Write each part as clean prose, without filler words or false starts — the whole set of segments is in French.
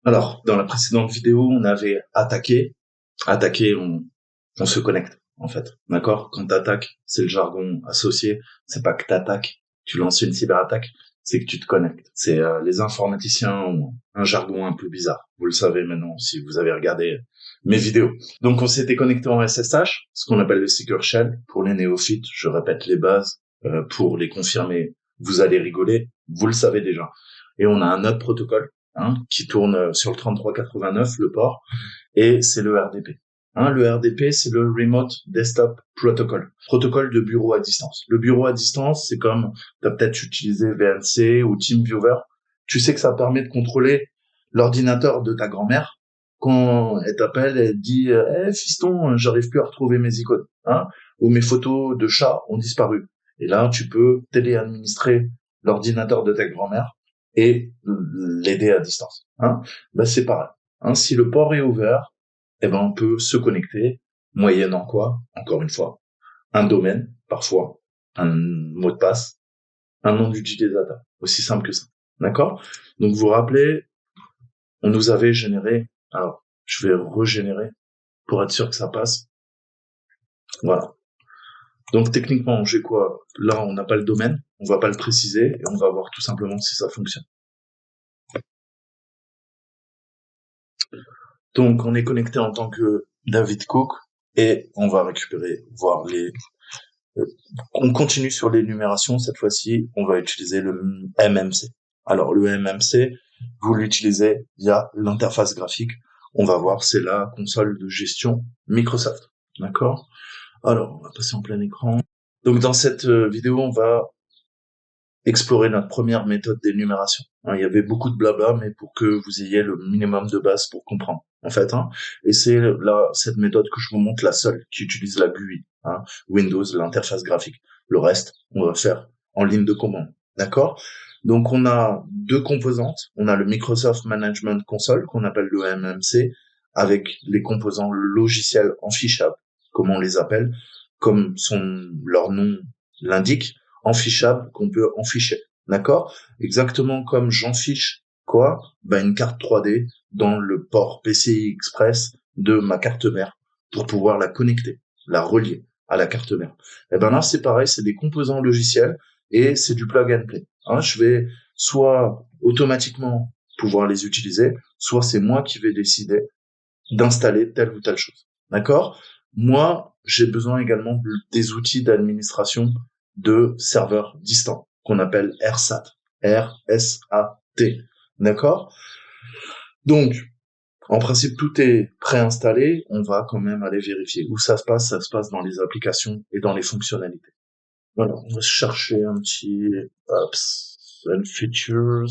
Alors, dans la précédente vidéo, on avait attaqué. Attaquer, on se connecte, en fait. D'accord? Quand t'attaques, c'est le jargon associé. C'est pas que t'attaques, tu lances une cyberattaque, c'est que tu te connectes. C'est les informaticiens ont un jargon un peu bizarre. Vous le savez maintenant si vous avez regardé mes vidéos. Donc, on s'était connecté en SSH, ce qu'on appelle le Secure Shell. Pour les néophytes, je répète les bases. Pour les confirmer, vous allez rigoler. Vous le savez déjà. Et on a un autre protocole qui tourne sur le 3389, le port, et c'est le RDP. Le RDP, c'est le Remote Desktop Protocol, protocole de bureau à distance. Le bureau à distance, c'est comme, tu as peut-être utilisé VNC ou TeamViewer. Tu sais que ça permet de contrôler l'ordinateur de ta grand-mère quand elle t'appelle, elle dit fiston, j'arrive plus à retrouver mes icônes, ou mes photos de chat ont disparu. Et là, tu peux téléadministrer l'ordinateur de ta grand-mère et l'aider à distance. C'est pareil. Si le port est ouvert, on peut se connecter, moyennant quoi, encore une fois, un domaine, parfois, un mot de passe, un nom d'utilisateur. Aussi simple que ça. D'accord? Donc, vous vous rappelez, on nous avait généré, alors, je vais régénérer pour être sûr que ça passe. Voilà. Donc, techniquement, j'ai quoi? Là, on n'a pas le domaine, on va pas le préciser, et on va voir tout simplement si ça fonctionne. Donc, on est connecté en tant que David Cook, et on va récupérer, voir les... On continue sur l'énumération, cette fois-ci, on va utiliser le MMC. Alors, le MMC, vous l'utilisez via l'interface graphique. On va voir, c'est la console de gestion Microsoft. D'accord? Alors, on va passer en plein écran. Donc, dans cette vidéo, on va explorer notre première méthode d'énumération. Il y avait beaucoup de blabla, mais pour que vous ayez le minimum de base pour comprendre, en fait. Et c'est là cette méthode que je vous montre, la seule qui utilise la GUI, Windows, l'interface graphique. Le reste, on va faire en ligne de commande, d'accord? Donc on a deux composantes. On a le Microsoft Management Console qu'on appelle le MMC, avec les composants logiciels enfichables, comme on les appelle, comme leur nom l'indique, enfichable qu'on peut enficher. D'accord? Exactement comme j'enfiche quoi? Une carte 3D dans le port PCI Express de ma carte mère pour pouvoir la connecter, la relier à la carte mère. Et là, c'est pareil, c'est des composants logiciels et c'est du plug and play. Je vais soit automatiquement pouvoir les utiliser, soit c'est moi qui vais décider d'installer telle ou telle chose. D'accord? Moi, j'ai besoin également des outils d'administration de serveurs distants qu'on appelle RSAT. R-S-A-T. D'accord? Donc, en principe, tout est préinstallé. On va quand même aller vérifier. Où ça se passe? Ça se passe dans les applications et dans les fonctionnalités. Voilà, on va chercher un petit apps and features.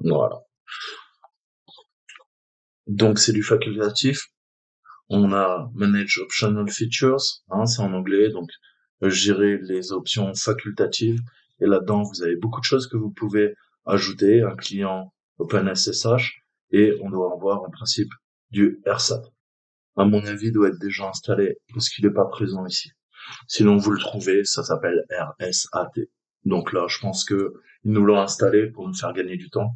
Voilà. Donc, c'est du facultatif. On a Manage Optional Features, c'est en anglais, donc gérer les options facultatives. Et là-dedans, vous avez beaucoup de choses que vous pouvez ajouter, un client OpenSSH, et on doit avoir en principe du RSAT. À mon avis, il doit être déjà installé parce qu'il n'est pas présent ici. Sinon, vous le trouvez, ça s'appelle RSAT. Donc là, je pense que ils nous l'ont installé pour nous faire gagner du temps.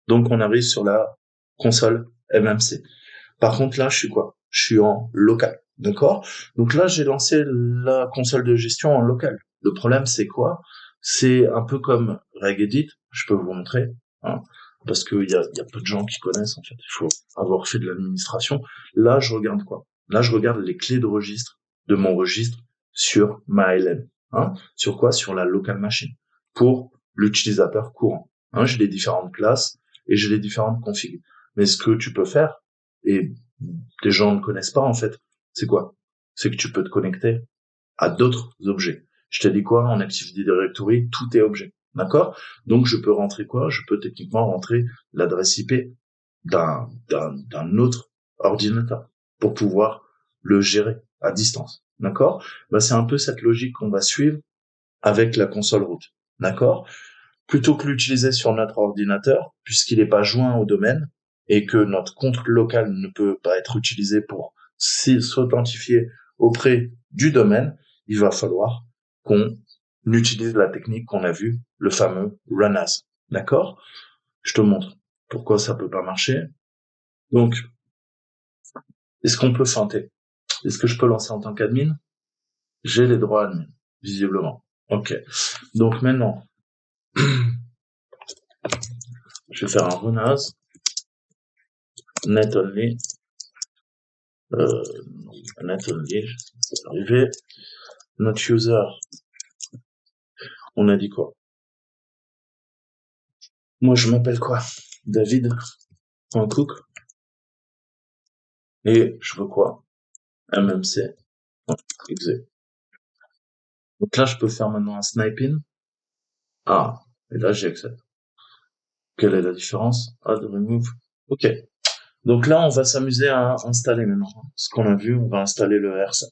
Donc on arrive sur la console MMC. Par contre là, je suis quoi? Je suis en local, d'accord? Donc là, j'ai lancé la console de gestion en local. Le problème, c'est quoi? C'est un peu comme Regedit, je peux vous montrer, parce qu'il y a peu de gens qui connaissent en fait. Il faut avoir fait de l'administration. Là, je regarde quoi? Là, je regarde les clés de registre de mon registre sur ma LM. Sur quoi? Sur la local machine pour l'utilisateur courant. J'ai les différentes classes et j'ai les différentes configs. Mais ce que tu peux faire, et les gens ne connaissent pas en fait, c'est quoi? C'est que tu peux te connecter à d'autres objets. Je t'ai dit quoi? En Active Directory, tout est objet. D'accord? Donc je peux rentrer quoi? Je peux techniquement rentrer l'adresse IP d'un autre ordinateur pour pouvoir le gérer à distance. D'accord? C'est un peu cette logique qu'on va suivre avec la console root. D'accord? Plutôt que l'utiliser sur notre ordinateur, puisqu'il n'est pas joint au domaine, et que notre compte local ne peut pas être utilisé pour s'authentifier auprès du domaine, il va falloir qu'on utilise la technique qu'on a vue, le fameux run as. D'accord? Je te montre pourquoi ça peut pas marcher. Donc, est-ce qu'on peut feinter? Est-ce que je peux lancer en tant qu'admin? J'ai les droits admin, visiblement. Ok. Donc maintenant, je vais faire un run as, net only, net only, c'est arrivé. Notre user, on a dit quoi? Moi, je m'appelle quoi? David.cook. Et je veux quoi? MMC. Exe. Donc là, je peux faire maintenant un sniping. Ah, et là, j'accepte. Quelle est la différence? Add, remove. Ok. Donc là, on va s'amuser à installer maintenant. Ce qu'on a vu, on va installer le R7.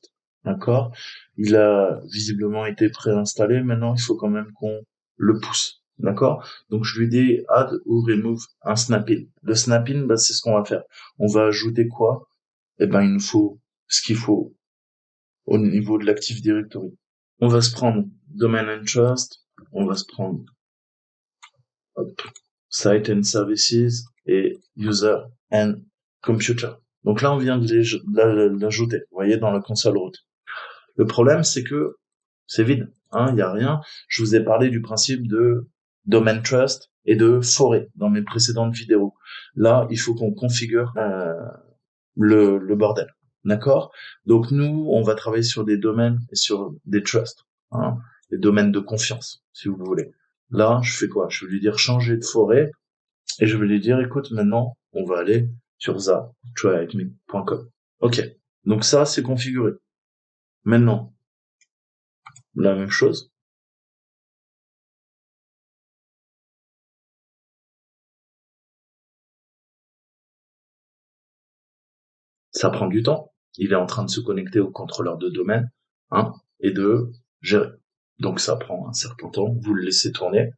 D'accord? Il a visiblement été préinstallé. Maintenant, il faut quand même qu'on le pousse. D'accord? Donc, je lui dis add ou remove un snapping. Le snapping, bah, c'est ce qu'on va faire. On va ajouter quoi? Eh ben, il nous faut ce qu'il faut au niveau de l'Active Directory. On va se prendre Domain and Trust. On va se prendre hop, Site and Services et User and Computer. Donc là, on vient de l'ajouter, vous voyez, dans la console root. Le problème, c'est que c'est vide, hein, il n'y a rien. Je vous ai parlé du principe de Domain Trust et de forêt dans mes précédentes vidéos. Là, il faut qu'on configure le bordel, d'accord? Donc nous, on va travailler sur des domaines et sur des trusts, hein, des domaines de confiance, si vous voulez. Là, je fais quoi? Je vais lui dire changer de forêt et je vais lui dire, écoute, maintenant, on va aller sur tryhacme.com. Ok. Donc ça, c'est configuré. Maintenant, la même chose. Ça prend du temps. Il est en train de se connecter au contrôleur de domaine, hein, et de gérer. Donc ça prend un certain temps. Vous le laissez tourner.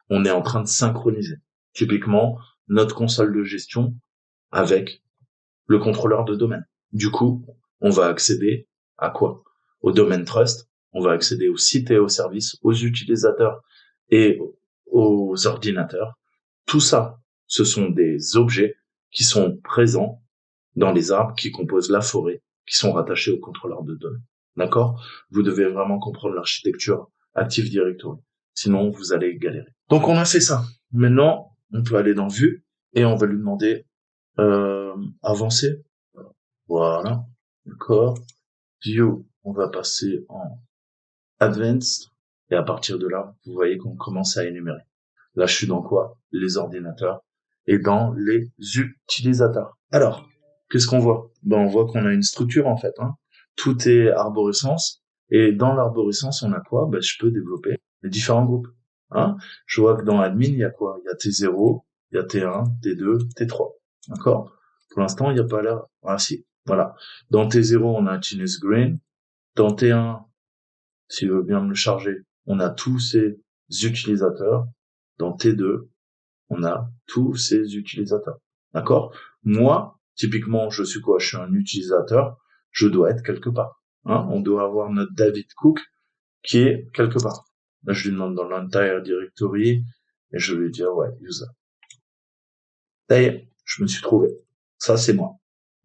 On est en train de synchroniser. Typiquement, notre console de gestion avec le contrôleur de domaine. Du coup, on va accéder à quoi? Au domaine trust. On va accéder aux sites et aux services, aux utilisateurs et aux ordinateurs. Tout ça, ce sont des objets qui sont présents dans les arbres qui composent la forêt, qui sont rattachés au contrôleur de données. D'accord? Vous devez vraiment comprendre l'architecture Active Directory. Sinon, vous allez galérer. Donc, on a fait ça. Maintenant, on peut aller dans Vue et on va lui demander avancer. Voilà. D'accord. View, on va passer en Advanced. Et à partir de là, vous voyez qu'on commence à énumérer. Là, je suis dans quoi? Les ordinateurs et dans les utilisateurs. Alors, qu'est-ce qu'on voit? Ben, on voit qu'on a une structure, en fait, hein. Tout est arborescence. Et dans l'arborescence, on a quoi? Ben, je peux développer les différents groupes, hein. Je vois que dans admin, il y a quoi? Il y a T0, il y a T1, T2, T3. D'accord? Pour l'instant, il n'y a pas l'air, ah, si. Voilà. Dans T0, on a Tinus Green. Dans T1, s'il veut bien me le charger, on a tous ces utilisateurs. Dans T2, on a tous ces utilisateurs. D'accord? Moi, typiquement, je suis quoi? Je suis un utilisateur. Je dois être quelque part. Hein? On doit avoir notre David Cook qui est quelque part. Là, je lui demande dans l'entire directory et je vais lui dire, ouais, user. Ça y est, je me suis trouvé. Ça, c'est moi.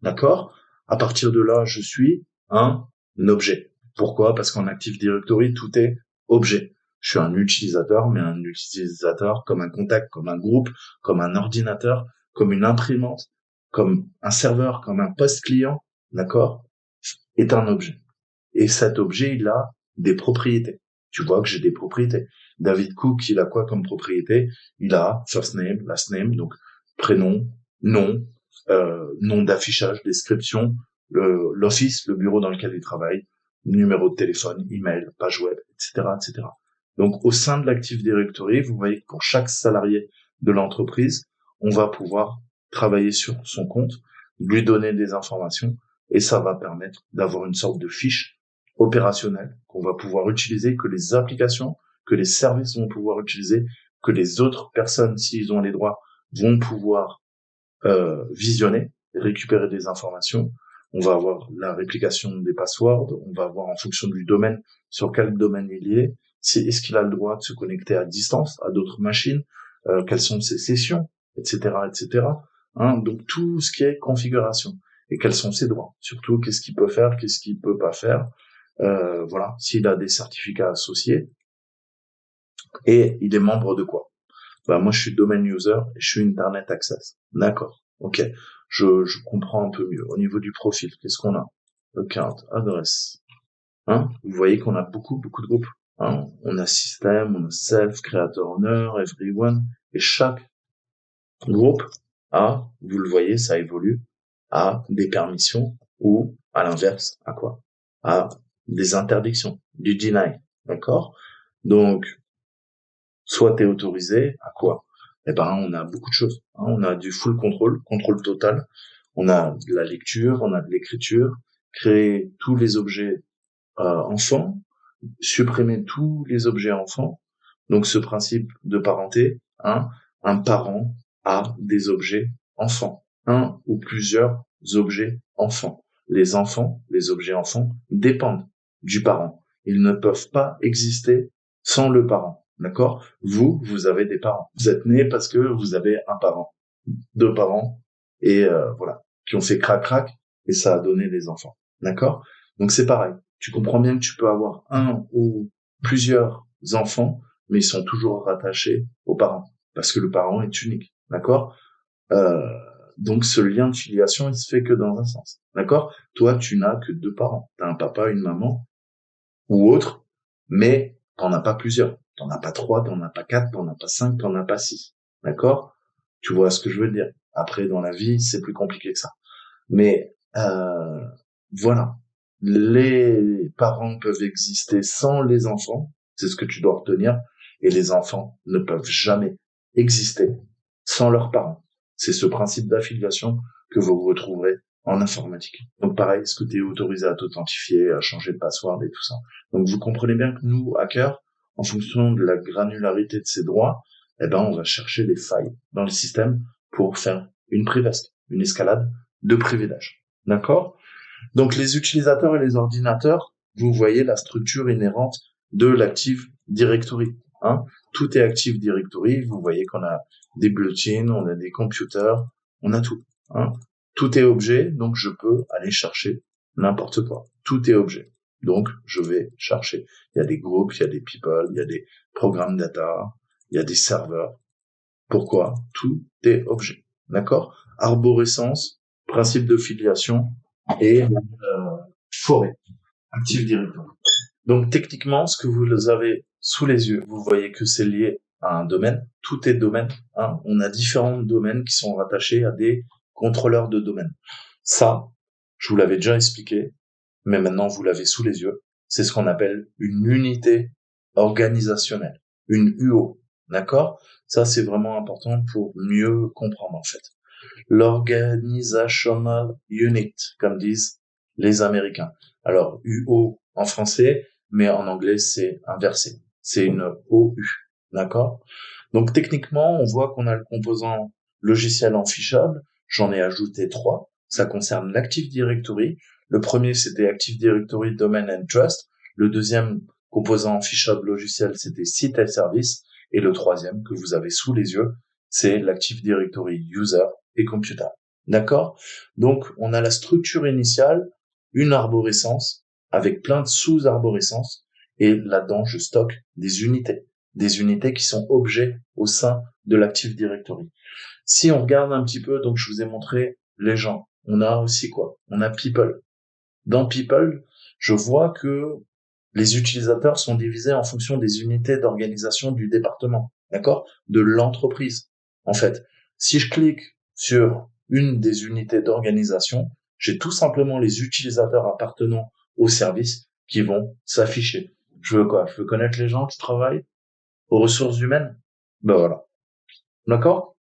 D'accord? À partir de là, je suis un objet. Pourquoi? Parce qu'en Active Directory, tout est objet. Je suis un utilisateur, mais un utilisateur comme un contact, comme un groupe, comme un ordinateur, comme une imprimante, comme un serveur, comme un poste client, d'accord? Est un objet. Et cet objet, il a des propriétés. Tu vois que j'ai des propriétés. David Cook, il a quoi comme propriété? Il a first name, last name, donc prénom, nom, nom d'affichage, description, l'office, le bureau dans lequel il travaille, numéro de téléphone, email, page web, etc., etc. Donc, au sein de l'Active Directory, vous voyez que pour chaque salarié de l'entreprise, on va pouvoir travailler sur son compte, lui donner des informations, et ça va permettre d'avoir une sorte de fiche opérationnelle qu'on va pouvoir utiliser, que les applications, que les services vont pouvoir utiliser, que les autres personnes, s'ils ont les droits, vont pouvoir visionner et récupérer des informations On va avoir la réplication des passwords, on va avoir en fonction du domaine, sur quel domaine il est, est-ce qu'il a le droit de se connecter à distance à d'autres machines, quelles sont ses sessions, etc., etc. Donc tout ce qui est configuration et quels sont ses droits, surtout qu'est-ce qu'il peut faire, qu'est-ce qu'il peut pas faire, voilà, s'il a des certificats associés et il est membre de quoi. Moi je suis domain user et je suis internet access. D'accord, ok, je comprends un peu mieux. Au niveau du profil, qu'est-ce qu'on a? Account, adresse. Vous voyez qu'on a beaucoup de groupes. On a système, on a self, creator owner, everyone, et chaque groupe a, vous le voyez, ça évolue, a des permissions ou, à l'inverse, à quoi? À des interdictions, du deny, d'accord? Donc, soit t'es autorisé, à quoi? On a beaucoup de choses. On a du full contrôle total. On a de la lecture, on a de l'écriture, créer tous les objets enfants, supprimer tous les objets enfants. Donc ce principe de parenté, un parent a des objets enfants, un ou plusieurs objets enfants. Les enfants, les objets enfants, dépendent du parent. Ils ne peuvent pas exister sans le parent. D'accord? Vous avez des parents. Vous êtes né parce que vous avez un parent, deux parents, et voilà, qui ont fait crac-crac, et ça a donné des enfants. D'accord? Donc c'est pareil. Tu comprends bien que tu peux avoir un ou plusieurs enfants, mais ils sont toujours rattachés aux parents, parce que le parent est unique. D'accord? euh, donc ce lien de filiation, il se fait que dans un sens. D'accord? Toi, tu n'as que deux parents. Tu as un papa, une maman, ou autre, mais t'en as pas plusieurs. T'en as pas trois, t'en as pas quatre, t'en as pas cinq, t'en as pas six. D'accord? Tu vois ce que je veux dire. Après, dans la vie, c'est plus compliqué que ça. Mais voilà, les parents peuvent exister sans les enfants, c'est ce que tu dois retenir, et les enfants ne peuvent jamais exister sans leurs parents. C'est ce principe d'affiliation que vous retrouverez en informatique. Donc pareil, est-ce que tu es autorisé à t'authentifier, à changer de password et tout ça. Donc vous comprenez bien que nous, hackers, en fonction de la granularité de ces droits, on va chercher les failles dans le système pour faire une privesque, une escalade de privilèges. D'accord? Donc les utilisateurs et les ordinateurs, vous voyez la structure inhérente de l'Active Directory. Tout est Active Directory. Vous voyez qu'on a des built-in, on a des computers, on a tout. Tout est objet, donc je peux aller chercher n'importe quoi. Tout est objet. Donc je vais chercher. Il y a des groupes, il y a des people, il y a des programmes data, il y a des serveurs. Pourquoi? Tout est objet. D'accord? Arborescence, principe de filiation et forêt, Active Directory. Donc techniquement, ce que vous avez sous les yeux, vous voyez que c'est lié à un domaine. Tout est domaine. On a différents domaines qui sont rattachés à des contrôleurs de domaine. Ça, je vous l'avais déjà expliqué, mais maintenant vous l'avez sous les yeux. C'est ce qu'on appelle une unité organisationnelle, une UO. D'accord? Ça, c'est vraiment important pour mieux comprendre en fait. L'Organizational Unit, comme disent les Américains. Alors, UO en français, mais en anglais, c'est inversé. C'est une OU. D'accord? Donc, techniquement, on voit qu'on a le composant logiciel en fichable. J'en ai ajouté 3. Ça concerne l'Active Directory. Le premier, c'était Active Directory Domain and Trust. Le deuxième composant en fichable logiciel, c'était Site et Service. Et le troisième, que vous avez sous les yeux, c'est l'Active Directory User et Computer. D'accord? Donc, on a la structure initiale, une arborescence, avec plein de sous-arborescences, et là-dedans, je stocke des unités qui sont objets au sein de l'Active Directory. Si on regarde un petit peu, donc je vous ai montré les gens, on a aussi quoi? On a People. Dans People, je vois que les utilisateurs sont divisés en fonction des unités d'organisation du département, d'accord? De l'entreprise. En fait, si je clique sur une des unités d'organisation, j'ai tout simplement les utilisateurs appartenant au service qui vont s'afficher. Je veux quoi? Je veux connaître les gens qui travaillent aux ressources humaines? Ben voilà. D'accord?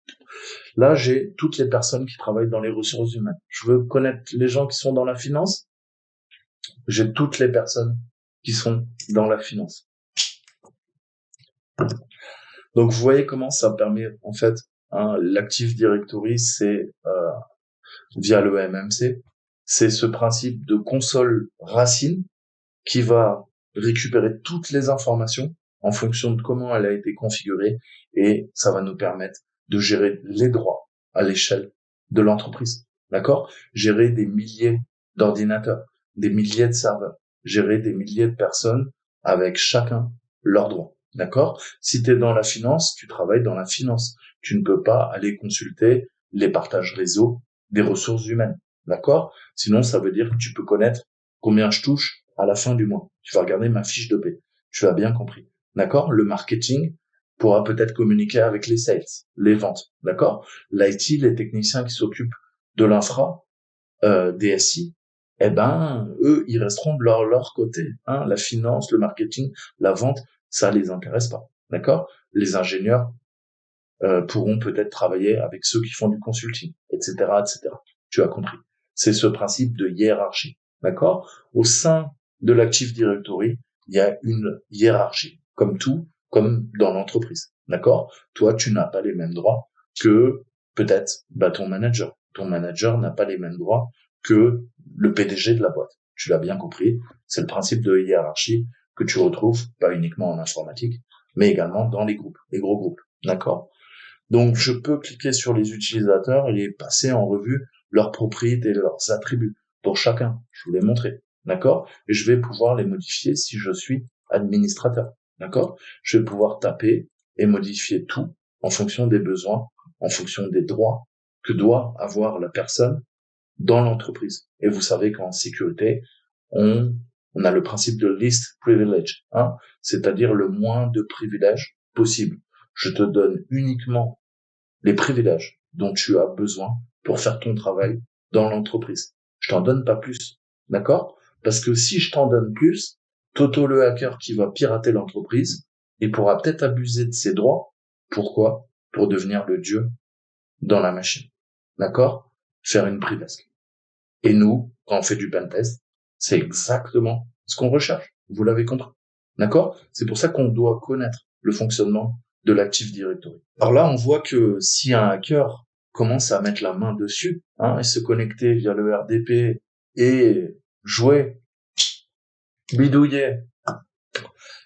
Là, j'ai toutes les personnes qui travaillent dans les ressources humaines. Je veux connaître les gens qui sont dans la finance? J'ai toutes les personnes qui sont dans la finance. Donc, vous voyez comment ça permet, en fait, l'Active Directory, c'est via le MMC, C'est ce principe de console racine qui va récupérer toutes les informations en fonction de comment elle a été configurée et ça va nous permettre de gérer les droits à l'échelle de l'entreprise. D'accord? Gérer des milliers d'ordinateurs, des milliers de serveurs, gérer des milliers de personnes avec chacun leurs droits. D'accord? Si tu es dans la finance, tu travailles dans la finance. Tu ne peux pas aller consulter les partages réseau des ressources humaines. D'accord? Sinon, ça veut dire que tu peux connaître combien je touche à la fin du mois. Tu vas regarder ma fiche de paie. Tu as bien compris. D'accord? Le marketing pourra peut-être communiquer avec les sales, les ventes. D'accord? L'IT, les techniciens qui s'occupent de l'infra, des SI, eh ben, eux, ils resteront de leur côté. Hein. La finance, le marketing, la vente, ça les intéresse pas. D'accord? Les ingénieurs pourront peut-être travailler avec ceux qui font du consulting, etc., etc. Tu as compris. C'est ce principe de hiérarchie. D'accord? Au sein de l'Active Directory, il y a une hiérarchie, comme tout, comme dans l'entreprise. D'accord? Toi, tu n'as pas les mêmes droits que peut-être ton manager. Ton manager n'a pas les mêmes droits que le PDG de la boîte. Tu l'as bien compris. C'est le principe de hiérarchie que tu retrouves pas uniquement en informatique, mais également dans les groupes, les gros groupes. D'accord? Donc, je peux cliquer sur les utilisateurs et les passer en revue leurs propriétés, leurs attributs pour chacun. Je vous l'ai montré. D'accord? Et je vais pouvoir les modifier si je suis administrateur. D'accord? Je vais pouvoir taper et modifier tout en fonction des besoins, en fonction des droits que doit avoir la personne dans l'entreprise. Et vous savez qu'en sécurité, on, on a le principe de least privilege, hein, c'est-à-dire le moins de privilèges possible. Je te donne uniquement les privilèges dont tu as besoin pour faire ton travail dans l'entreprise. Je t'en donne pas plus, d'accord? Parce que si je t'en donne plus, Toto le hacker qui va pirater l'entreprise, il pourra peut-être abuser de ses droits. Pourquoi? Pour devenir le dieu dans la machine, d'accord? Faire une privesque. Et nous, quand on fait du pentest, c'est exactement ce qu'on recherche. Vous l'avez compris. D'accord? C'est pour ça qu'on doit connaître le fonctionnement de l'Active Directory. Alors là, on voit que si un hacker commence à mettre la main dessus, et se connecter via le RDP et jouer, bidouiller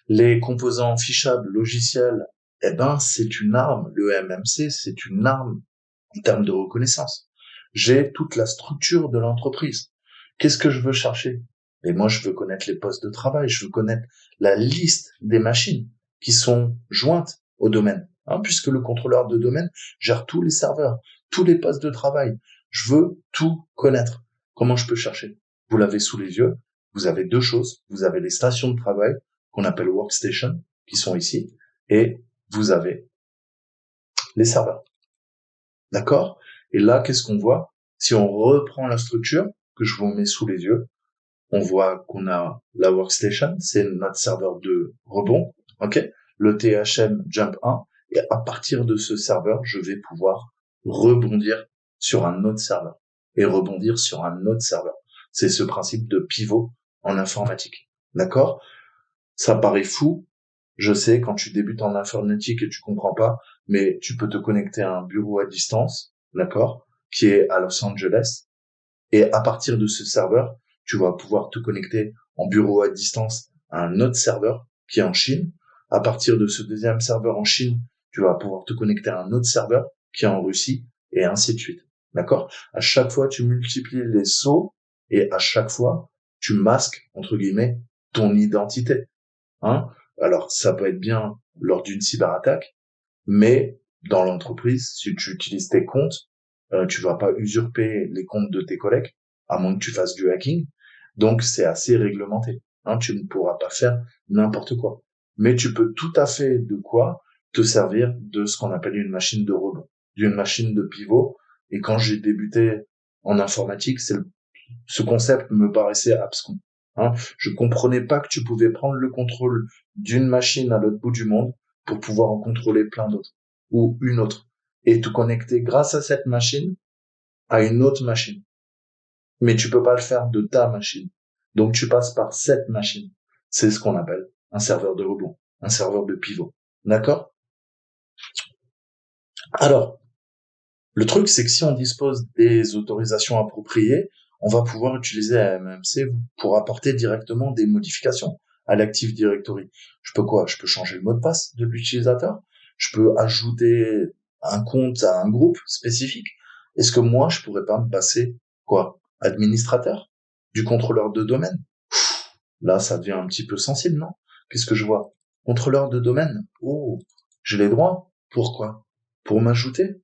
les composants fichables logiciels, eh ben, c'est une arme. Le MMC, c'est une arme en termes de reconnaissance. J'ai toute la structure de l'entreprise. Qu'est-ce que je veux chercher? Et moi, je veux connaître les postes de travail, je veux connaître la liste des machines qui sont jointes au domaine, puisque le contrôleur de domaine gère tous les serveurs, tous les postes de travail. Je veux tout connaître. Comment je peux chercher? Vous l'avez sous les yeux. Vous avez deux choses. Vous avez les stations de travail qu'on appelle workstation, qui sont ici, et vous avez les serveurs. D'accord? Et là, qu'est-ce qu'on voit? Si on reprend la structure que je vous mets sous les yeux, on voit qu'on a la workstation, c'est notre serveur de rebond, ok? Le THM Jump 1, et à partir de ce serveur, je vais pouvoir rebondir sur un autre serveur et rebondir sur un autre serveur. C'est ce principe de pivot en informatique. D'accord? Ça paraît fou. Je sais, quand tu débutes en informatique et tu comprends pas, mais tu peux te connecter à un bureau à distance, d'accord, qui est à Los Angeles. Et à partir de ce serveur, tu vas pouvoir te connecter en bureau à distance à un autre serveur qui est en Chine. À partir de ce deuxième serveur en Chine, tu vas pouvoir te connecter à un autre serveur qui est en Russie et ainsi de suite. D'accord? À chaque fois, tu multiplies les sauts et à chaque fois, tu masques, entre guillemets, ton identité. Hein? Alors, ça peut être bien lors d'une cyberattaque, mais dans l'entreprise, si tu utilises tes comptes, tu vas pas usurper les comptes de tes collègues, à moins que tu fasses du hacking. Donc, c'est assez réglementé. Tu ne pourras pas faire n'importe quoi. Mais tu peux tout à fait de quoi te servir de ce qu'on appelle une machine de rebond, d'une machine de pivot. Et quand j'ai débuté en informatique, ce concept me paraissait abscon. Je comprenais pas que tu pouvais prendre le contrôle d'une machine à l'autre bout du monde pour pouvoir en contrôler plein d'autres ou une autre et te connecter grâce à cette machine à une autre machine. Mais tu peux pas le faire de ta machine. Donc tu passes par cette machine. C'est ce qu'on appelle un serveur de rebond, un serveur de pivot. D'accord? Alors, le truc, c'est que si on dispose des autorisations appropriées, on va pouvoir utiliser AMMC pour apporter directement des modifications à l'Active Directory. Je peux quoi? Je peux changer le mot de passe de l'utilisateur. Je peux ajouter un compte à un groupe spécifique. Est-ce que moi, je pourrais pas me passer quoi? Administrateur du contrôleur de domaine? Là, ça devient un petit peu sensible, non? Qu'est-ce que je vois? Contrôleur de domaine. Oh, j'ai les droits. Pourquoi? Pour m'ajouter.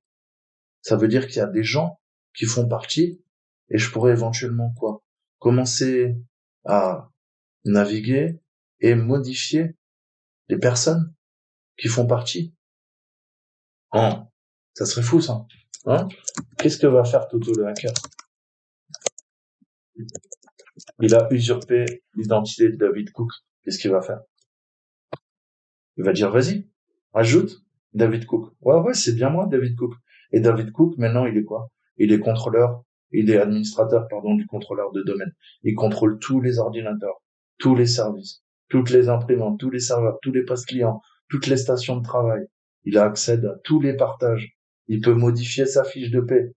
Ça veut dire qu'il y a des gens qui font partie et je pourrais éventuellement quoi? Commencer à naviguer et modifier les personnes qui font partie. Hein? Ça serait fou, ça. Hein? Qu'est-ce que va faire Toto le hacker? Il a usurpé l'identité de David Cook. Qu'est-ce qu'il va faire? Il va dire, vas-y, ajoute David Cook. Ouais, c'est bien moi, David Cook. Et David Cook, maintenant, il est quoi? Il est contrôleur, il est administrateur, pardon, du contrôleur de domaine. Il contrôle tous les ordinateurs, tous les services, toutes les imprimantes, tous les serveurs, tous les postes clients, toutes les stations de travail. Il a accès à tous les partages. Il peut modifier sa fiche de paie.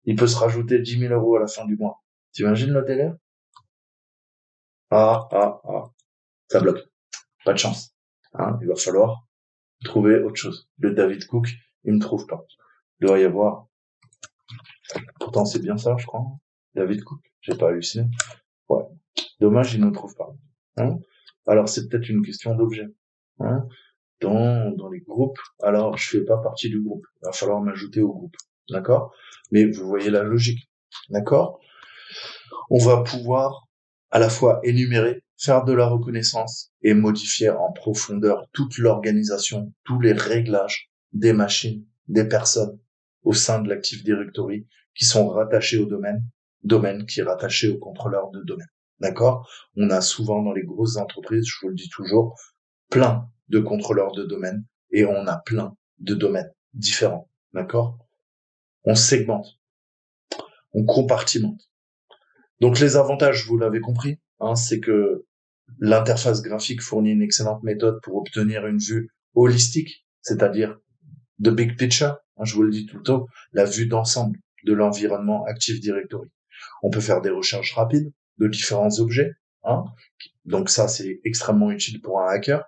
Il peut se rajouter 10 000 euros à la fin du mois. T'imagines le délire? Ah, ça bloque. Pas de chance. Hein, il va falloir trouver autre chose. Le David Cook, il me trouve pas. Il doit y avoir. Pourtant, c'est bien ça, je crois. David Cook. J'ai pas halluciné. Ouais. Dommage, il ne trouve pas. Hein. Alors, c'est peut-être une question d'objet. Hein. Dans les groupes. Alors, je fais pas partie du groupe. Il va falloir m'ajouter au groupe. D'accord? Mais vous voyez la logique. D'accord? On va pouvoir à la fois énumérer, faire de la reconnaissance et modifier en profondeur toute l'organisation, tous les réglages des machines, des personnes au sein de l'Active Directory qui sont rattachés au domaine qui est rattaché au contrôleur de domaine. D'accord? On a souvent dans les grosses entreprises, je vous le dis toujours, plein de contrôleurs de domaine et on a plein de domaines différents. D'accord? On segmente, on compartimente. Donc les avantages, vous l'avez compris, hein, c'est que l'interface graphique fournit une excellente méthode pour obtenir une vue holistique, c'est-à-dire de big picture, hein, je vous le dis tout le temps, la vue d'ensemble de l'environnement Active Directory. On peut faire des recherches rapides de différents objets, hein, donc ça c'est extrêmement utile pour un hacker,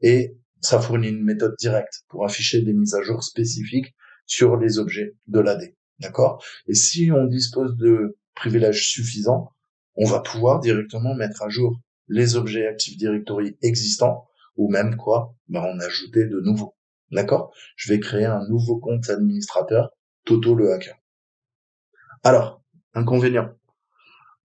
et ça fournit une méthode directe pour afficher des mises à jour spécifiques sur les objets de l'AD. D'accord? Et si on dispose de privilèges suffisants, on va pouvoir directement mettre à jour les objets Active Directory existants ou même quoi, en ajouter de nouveaux. D'accord? Je vais créer un nouveau compte administrateur, Toto le hacker. Alors, inconvénient.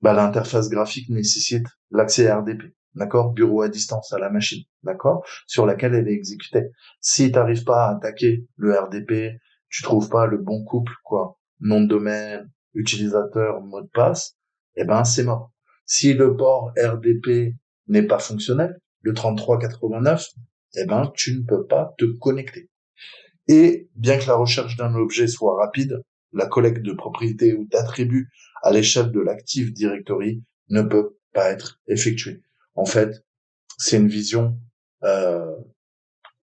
L'interface graphique nécessite l'accès à RDP. D'accord? Bureau à distance à la machine. D'accord? Sur laquelle elle est exécutée. Si tu n'arrives pas à attaquer le RDP, tu trouves pas le bon couple, quoi. Nom de domaine, utilisateur, mot de passe, c'est mort. Si le port RDP n'est pas fonctionnel, le 3389, tu ne peux pas te connecter. Et bien que la recherche d'un objet soit rapide, la collecte de propriétés ou d'attributs à l'échelle de l'Active Directory ne peut pas être effectuée. En fait, c'est une vision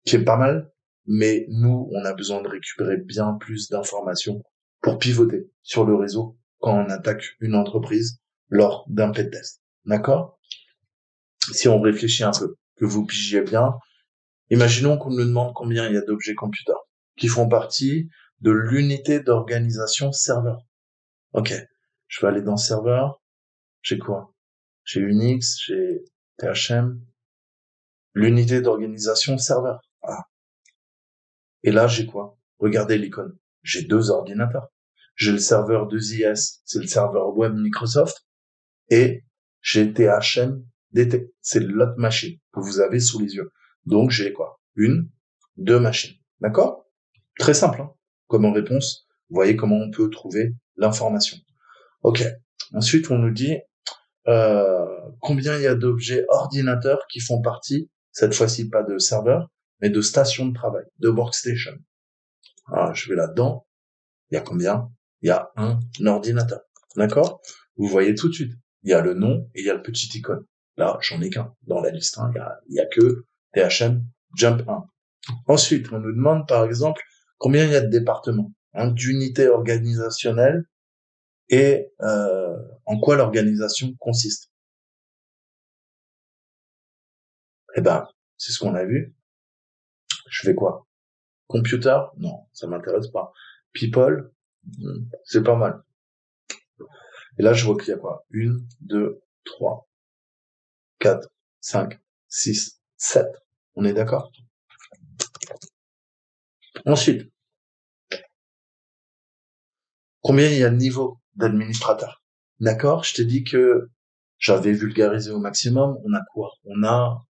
qui est pas mal, mais nous, on a besoin de récupérer bien plus d'informations pour pivoter sur le réseau quand on attaque une entreprise lors d'un pentest. D'accord? Si on réfléchit un peu, que vous pigiez bien, imaginons qu'on nous demande combien il y a d'objets computers qui font partie de l'unité d'organisation serveur. Ok, je vais aller dans serveur. J'ai quoi? J'ai Unix, j'ai THM, l'unité d'organisation serveur. Ah. Et là, j'ai quoi? Regardez l'icône. J'ai 2 ordinateurs. J'ai le serveur 2IS, c'est le serveur web Microsoft, et j'ai THM DT, c'est l'autre machine que vous avez sous les yeux. Donc j'ai quoi? 2 machines. D'accord? Très simple, hein, comme réponse. Vous voyez comment on peut trouver l'information. Ok. Ensuite, on nous dit combien il y a d'objets ordinateurs qui font partie, cette fois-ci pas de serveur, mais de station de travail, de workstation. Alors, je vais là-dedans. Il y a combien? Il y a un ordinateur. D'accord? Vous voyez tout de suite. Il y a le nom et il y a le petit icône. Là, j'en ai qu'un dans la liste. Hein. Il y a que THM Jump 1. Ensuite, on nous demande, par exemple, combien il y a de départements, d'unités organisationnelles et en quoi l'organisation consiste. Eh ben, c'est ce qu'on a vu. Je fais quoi? Computer? Non, ça m'intéresse pas. People? C'est pas mal. Et là, je vois qu'il y a quoi? 1, 2, 3, 4, 5, 6, 7. On est d'accord? Ensuite, combien il y a de niveaux d'administrateur? D'accord? Je t'ai dit que j'avais vulgarisé au maximum. On a quoi? On a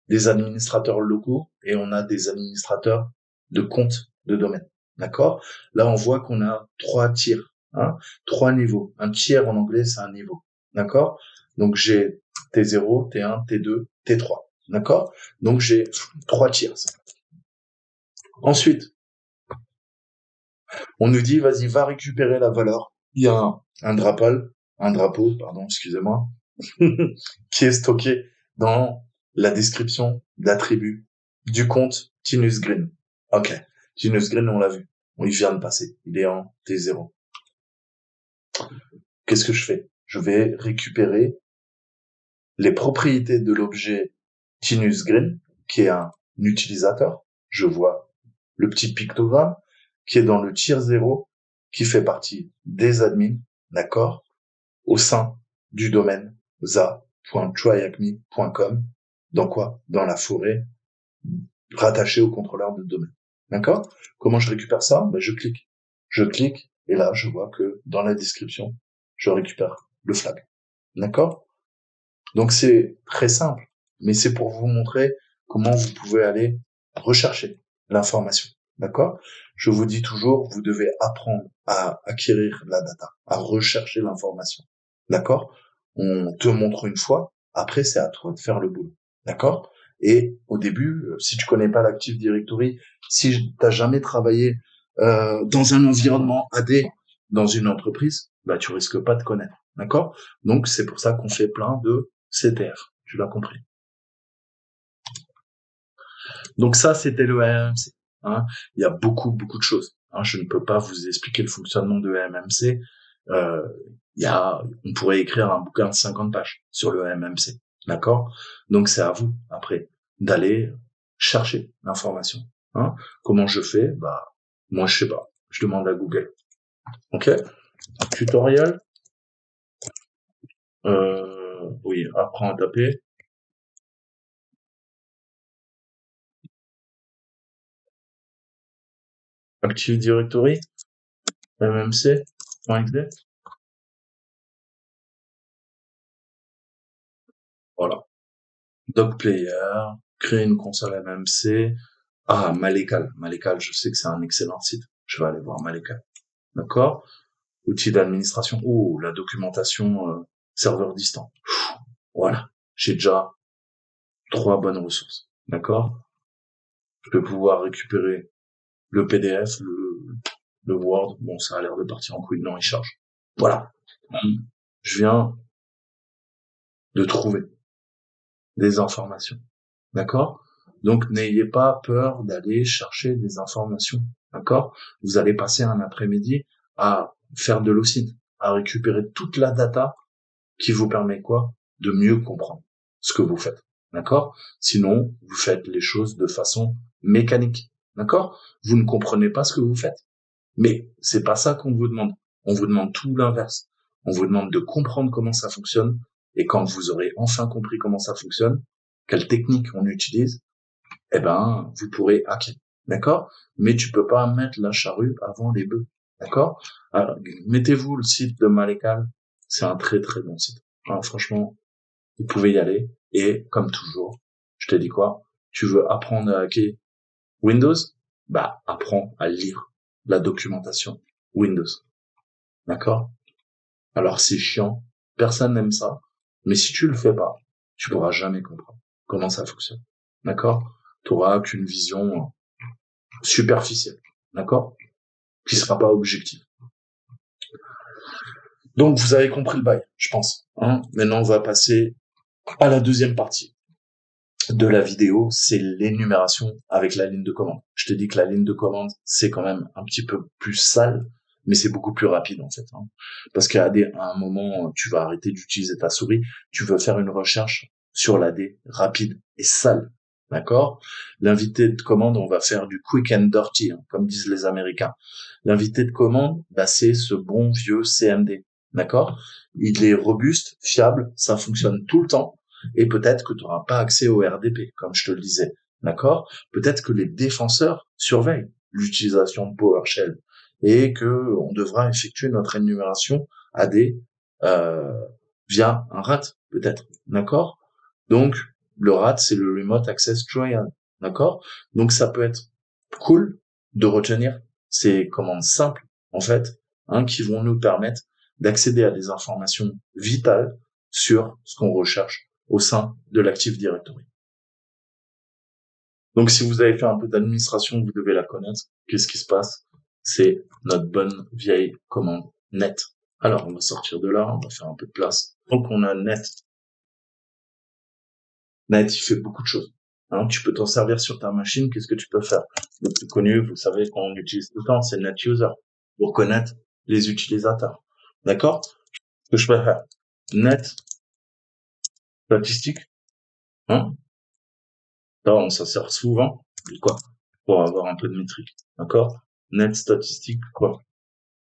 des administrateurs locaux et on a des administrateurs de comptes de domaine. D'accord? Là, on voit qu'on a 3 tiers, hein, 3 niveaux. Un tiers en anglais, c'est un niveau. D'accord? Donc, j'ai T0, T1, T2, T3. D'accord? Donc, j'ai 3 tiers. Ensuite, on nous dit, vas-y, va récupérer la valeur. Il y a un drapeau, pardon, excusez-moi, qui est stocké dans la description d'attribut du compte Tinus Green. Ok. Tinus Green, on l'a vu. Il vient de passer. Il est en T0. Qu'est-ce que je fais? Je vais récupérer les propriétés de l'objet Tinus Green, qui est un utilisateur. Je vois le petit pictogramme qui est dans le tier 0, qui fait partie des admins, d'accord, au sein du domaine za.tryacme.com. Dans quoi? Dans la forêt rattachée au contrôleur de domaine. D'accord? Comment je récupère ça? Ben, je clique. Je clique et là, je vois que dans la description, je récupère le flag. D'accord? Donc c'est très simple, mais c'est pour vous montrer comment vous pouvez aller rechercher l'information. D'accord? Je vous dis toujours, vous devez apprendre à acquérir la data, à rechercher l'information. D'accord? On te montre une fois, après c'est à toi de faire le boulot. D'accord? Et au début, si tu connais pas l'Active Directory, si t'as jamais travaillé dans un environnement AD dans une entreprise, bah tu risques pas de connaître. D'accord? Donc c'est pour ça qu'on fait plein de CTR. Tu l'as compris. Donc ça, c'était le MMC. Hein. Il y a beaucoup, beaucoup de choses. Hein. Je ne peux pas vous expliquer le fonctionnement de MMC. On pourrait écrire un bouquin de 50 pages sur le MMC. D'accord? Donc c'est à vous, après, d'aller chercher l'information. Hein. Comment je fais? Bah, moi, je sais pas. Je demande à Google. Ok? Tutoriel. Oui, apprends à taper. Active Directory. MMC.exe. Voilà. Doc Player, créer une console MMC. Ah, Malekal. Malekal, je sais que c'est un excellent site. Je vais aller voir Malekal. D'accord? Outils d'administration. Oh, la documentation serveur distant. Voilà. J'ai déjà 3 bonnes ressources. D'accord? Je vais pouvoir récupérer le PDF, le Word. Bon, ça a l'air de partir en couille. Non, il charge. Voilà. Je viens de trouver des informations. D'accord? Donc, n'ayez pas peur d'aller chercher des informations. D'accord? Vous allez passer un après-midi à faire de l'OSINT, à récupérer toute la data qui vous permet quoi? De mieux comprendre ce que vous faites. D'accord? Sinon, vous faites les choses de façon mécanique. D'accord? Vous ne comprenez pas ce que vous faites. Mais c'est pas ça qu'on vous demande. On vous demande tout l'inverse. On vous demande de comprendre comment ça fonctionne. Et quand vous aurez enfin compris comment ça fonctionne, quelle technique on utilise, eh ben, vous pourrez hacker. D'accord? Mais tu peux pas mettre la charrue avant les bœufs. D'accord? Alors, mettez-vous le site de Malekal. C'est un très très bon site. Alors, franchement, vous pouvez y aller. Et comme toujours, je te dis quoi? Tu veux apprendre à hacker Windows? Bah, apprends à lire la documentation Windows. D'accord? Alors c'est chiant. Personne n'aime ça. Mais si tu le fais pas, tu pourras jamais comprendre comment ça fonctionne. D'accord? Tu auras qu'une vision superficielle. D'accord? Qui sera pas objective. Donc vous avez compris le bail, je pense. Hein. Maintenant on va passer à la deuxième partie de la vidéo, c'est l'énumération avec la ligne de commande. Je te dis que la ligne de commande, c'est quand même un petit peu plus sale, mais c'est beaucoup plus rapide en fait. Hein. Parce à un moment, tu vas arrêter d'utiliser ta souris, tu veux faire une recherche sur l'AD rapide et sale. D'accord? L'invité de commande, on va faire du quick and dirty, hein, comme disent les Américains. L'invité de commande, bah, c'est ce bon vieux CMD. D'accord? Il est robuste, fiable, ça fonctionne tout le temps. Et peut-être que tu n'auras pas accès au RDP, comme je te le disais. D'accord? Peut-être que les défenseurs surveillent l'utilisation de PowerShell et que on devra effectuer notre énumération AD euh, via un RAT, peut-être. D'accord? Donc, le RAT, c'est le Remote Access Trial. D'accord? Donc, ça peut être cool de retenir ces commandes simples, en fait, hein, qui vont nous permettre d'accéder à des informations vitales sur ce qu'on recherche au sein de l'Active Directory. Donc, si vous avez fait un peu d'administration, vous devez la connaître. Qu'est-ce qui se passe? C'est notre bonne vieille commande net. Alors, on va sortir de là, on va faire un peu de place. Donc, on a net. Net, il fait beaucoup de choses. Hein, tu peux t'en servir sur ta machine. Qu'est-ce que tu peux faire? Le plus connu, vous savez qu'on utilise tout le temps, c'est NetUser pour connaître les utilisateurs. D'accord? Ce que je peux faire, net statistique. Hein? Ça, on s'en sert souvent. Quoi? Pour avoir un peu de métrique. D'accord? Net statistique, quoi?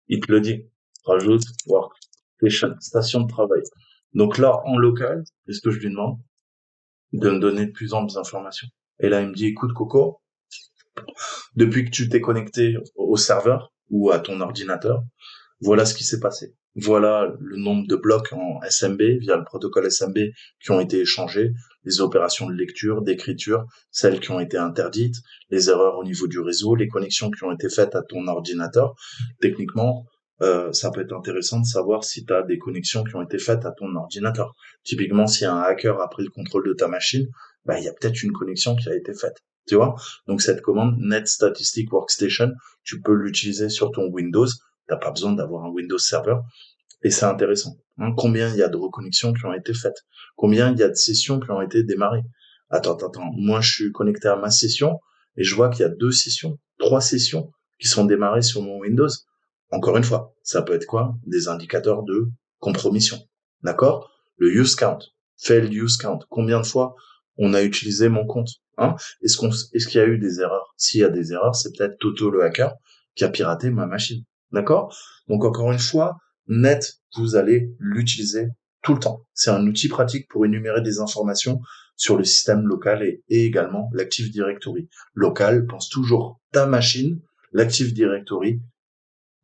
Il te le dit. Rajoute workstation, station de travail. Donc là, en local, qu'est-ce que je lui demande? De me donner de plus en plus d'informations. Et là, il me dit, écoute, Coco, depuis que tu t'es connecté au serveur ou à ton ordinateur, voilà ce qui s'est passé. Voilà le nombre de blocs en SMB via le protocole SMB qui ont été échangés, les opérations de lecture, d'écriture, celles qui ont été interdites, les erreurs au niveau du réseau, les connexions qui ont été faites à ton ordinateur. Techniquement, ça peut être intéressant de savoir si tu as des connexions qui ont été faites à ton ordinateur. Typiquement, si un hacker a pris le contrôle de ta machine, bah, il y a peut-être une connexion qui a été faite. Tu vois? Donc cette commande Net Statistic Workstation, tu peux l'utiliser sur ton Windows. T'as pas besoin d'avoir un Windows Server. Et c'est intéressant. Hein, combien il y a de reconnexions qui ont été faites? Combien il y a de sessions qui ont été démarrées? Attends. Moi, je suis connecté à ma session et je vois qu'il y a 2 sessions, 3 sessions qui sont démarrées sur mon Windows. Encore une fois, ça peut être quoi? Des indicateurs de compromission. D'accord? Le use count. Failed use count. Combien de fois on a utilisé mon compte? Hein? Est-ce qu'il y a eu des erreurs? S'il y a des erreurs, c'est peut-être Toto le hacker qui a piraté ma machine. D'accord? Donc encore une fois, Net, vous allez l'utiliser tout le temps. C'est un outil pratique pour énumérer des informations sur le système local et également l'Active Directory. Local, pense toujours ta machine, l'Active Directory,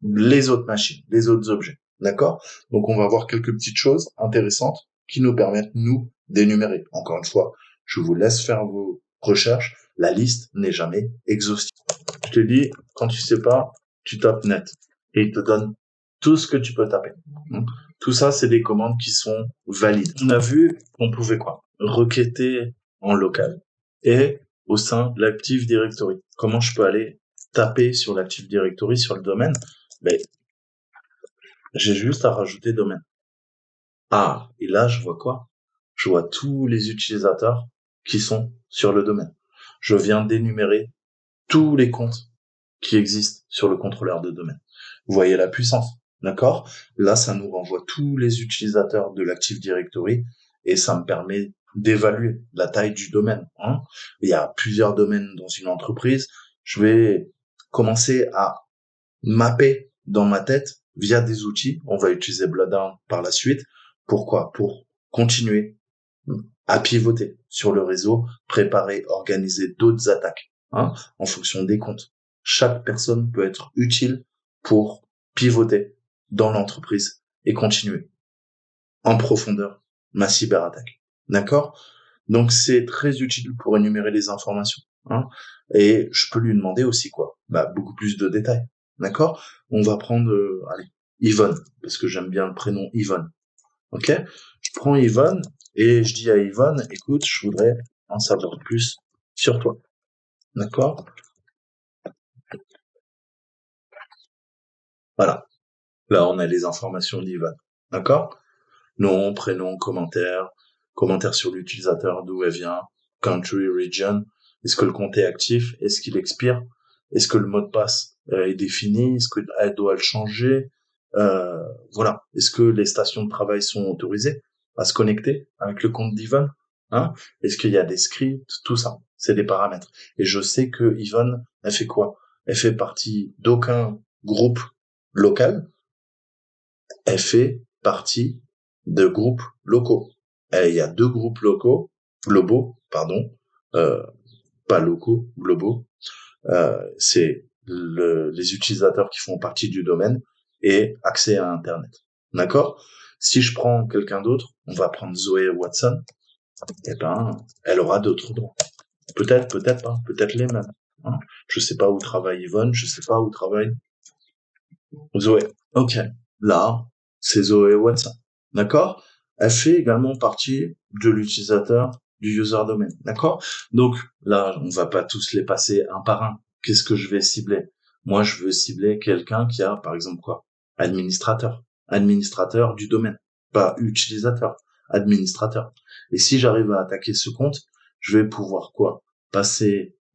les autres machines, les autres objets. D'accord? Donc on va voir quelques petites choses intéressantes qui nous permettent, nous, d'énumérer. Encore une fois, je vous laisse faire vos recherches. La liste n'est jamais exhaustive. Je te dis, quand tu sais pas, tu tapes net et il te donne tout ce que tu peux taper. Tout ça, c'est des commandes qui sont valides. On a vu qu'on pouvait quoi? Requêter en local et au sein de l'Active Directory. Comment je peux aller taper sur l'Active Directory, sur le domaine? Ben, j'ai juste à rajouter domaine. Ah, et là, je vois quoi? Je vois tous les utilisateurs qui sont sur le domaine. Je viens d'énumérer tous les comptes qui existent sur le contrôleur de domaine. Vous voyez la puissance, d'accord? Là, ça nous renvoie tous les utilisateurs de l'Active Directory et ça me permet d'évaluer la taille du domaine. Hein. Il y a plusieurs domaines dans une entreprise. Je vais commencer à mapper dans ma tête via des outils. On va utiliser Bloodhound par la suite. Pourquoi? Pour continuer à pivoter sur le réseau, préparer, organiser d'autres attaques en fonction des comptes. Chaque personne peut être utile pour pivoter dans l'entreprise et continuer en profondeur ma cyberattaque. D'accord? Donc c'est très utile pour énumérer les informations. Et je peux lui demander aussi quoi? Beaucoup plus de détails. D'accord? On va prendre, Yvonne, parce que j'aime bien le prénom Yvonne. Ok? Je prends Yvonne et je dis à Yvonne, écoute, je voudrais en savoir plus sur toi. D'accord? Voilà. Là, on a les informations d'Yvonne. D'accord? Nom, prénom, commentaire sur l'utilisateur, d'où elle vient, country, region. Est-ce que le compte est actif? Est-ce qu'il expire? Est-ce que le mot de passe est définie? Est-ce qu'elle doit le changer? Voilà. Est-ce que les stations de travail sont autorisées à se connecter avec le compte d'Yvonne? Hein? Est-ce qu'il y a des scripts? Tout ça, c'est des paramètres. Et je sais que Yvonne, elle fait quoi? Elle fait partie d'aucun groupe local. Elle fait partie de groupes locaux. Et il y a 2 groupes globaux, pardon, euh, pas locaux, globaux. C'est les utilisateurs qui font partie du domaine et accès à Internet. D'accord? Si je prends quelqu'un d'autre, on va prendre Zoé Watson, eh ben, elle aura d'autres droits. Peut-être, peut-être pas, peut-être les mêmes. Hein. Je sais pas où travaille Yvonne, je sais pas où travaille Zoé. Ok. Là, c'est Zoé Watson. D'accord? Elle fait également partie de l'utilisateur du user domain. D'accord? Donc, là, on va pas tous les passer un par un. Qu'est-ce que je vais cibler? Moi, je veux cibler quelqu'un qui a, par exemple, quoi? Administrateur. Administrateur du domaine. Pas utilisateur. Administrateur. Et si j'arrive à attaquer ce compte, je vais pouvoir quoi?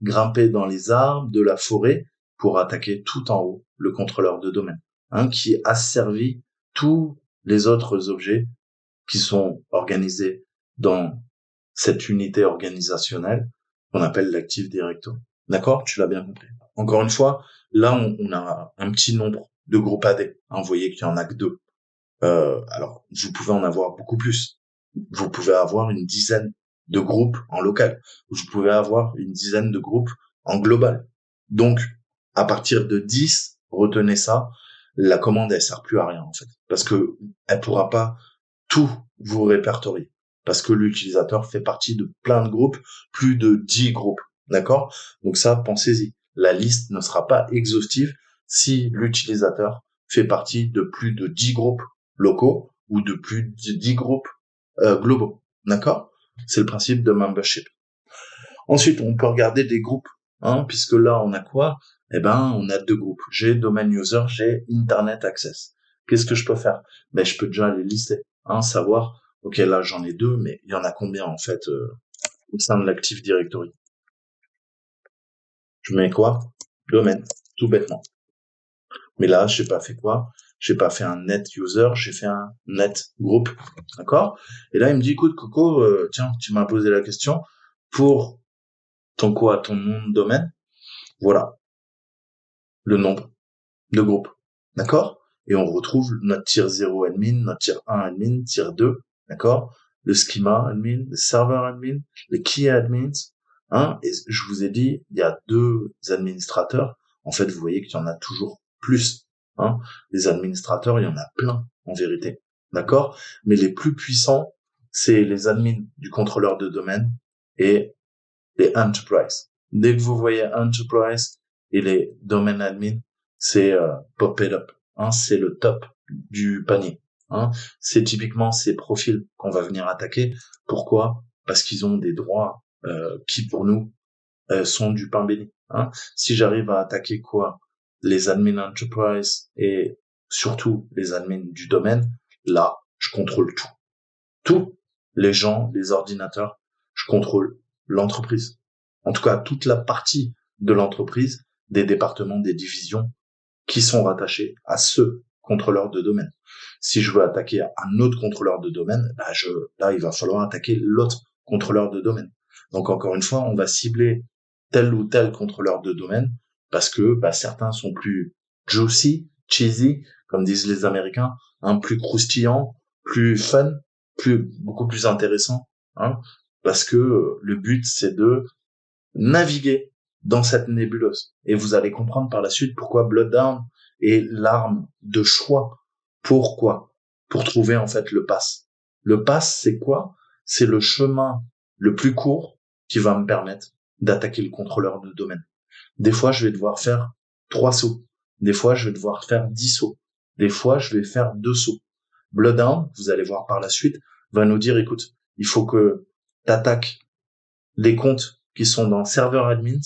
Grimper dans les arbres de la forêt pour attaquer tout en haut le contrôleur de domaine, hein, qui asservit tous les autres objets qui sont organisés dans cette unité organisationnelle qu'on appelle l'Active Directory. D'accord? Tu l'as bien compris. Encore une fois, là, on a un petit nombre de groupes AD. Hein, vous voyez qu'il y en a que 2. Alors, vous pouvez en avoir beaucoup plus. Vous pouvez avoir une dizaine de groupes en local. Vous pouvez avoir une dizaine de groupes en global. Donc, à partir de 10, retenez ça, la commande, elle sert plus à rien, en fait. Parce que elle pourra pas tout vous répertorier. Parce que l'utilisateur fait partie de plein de groupes, plus de 10 groupes. D'accord? Donc ça, pensez-y. La liste ne sera pas exhaustive si l'utilisateur fait partie de plus de 10 groupes locaux ou de plus de 10 groupes globaux. D'accord? C'est le principe de membership. Ensuite, on peut regarder des groupes, hein, puisque là, on a quoi? Eh ben, on a 2 groupes. J'ai domain user, j'ai internet access. Qu'est-ce que je peux faire? Ben, je peux déjà les lister, hein, savoir, ok, là, j'en ai 2, mais il y en a combien, en fait, au sein de l'Active Directory? Je mets quoi? Domaine, tout bêtement. Mais là, j'ai pas fait quoi? J'ai pas fait un net user, j'ai fait un net groupe. D'accord? Et là, il me dit, écoute, Coco, tiens, tu m'as posé la question. Pour ton nom de domaine, voilà, le nombre de groupes. D'accord? Et on retrouve notre tier 0 admin, notre tier 1 admin, tier 2, d'accord? Le schema admin, le serveur admin, les key admins, hein? Et je vous ai dit, il y a 2 administrateurs. En fait, vous voyez qu'il y en a toujours plus, hein? Les administrateurs, il y en a plein, en vérité. D'accord? Mais les plus puissants, c'est les admins du contrôleur de domaine et les enterprise. Dès que vous voyez enterprise et les domain admin, c'est pop it up, hein, c'est le top du panier. Hein. C'est typiquement ces profils qu'on va venir attaquer. Pourquoi? Parce qu'ils ont des droits qui pour nous sont du pain béni. Hein. Si j'arrive à attaquer quoi? Les admin enterprise et surtout les admins du domaine, là, je contrôle tout. Tout, les gens, les ordinateurs, je contrôle l'entreprise. En tout cas, toute la partie de l'entreprise, des départements, des divisions qui sont rattachés à ce contrôleur de domaine. Si je veux attaquer un autre contrôleur de domaine, là, il va falloir attaquer l'autre contrôleur de domaine. Donc, encore une fois, on va cibler tel ou tel contrôleur de domaine parce que certains sont plus juicy, cheesy, comme disent les Américains, plus croustillant, plus fun, beaucoup plus intéressant, hein, parce que le but c'est de naviguer dans cette nébuleuse. Et vous allez comprendre par la suite pourquoi Blooddown est l'arme de choix. Pourquoi? Pour trouver en fait le pass. Le pass, c'est quoi? C'est le chemin le plus court qui va me permettre d'attaquer le contrôleur de domaine. Des fois, je vais devoir faire 3 sauts. Des fois, je vais devoir faire 10 sauts. Des fois, je vais faire 2 sauts. Bloodhound, vous allez voir par la suite, va nous dire, écoute, il faut que tu attaques les comptes qui sont dans serveur admins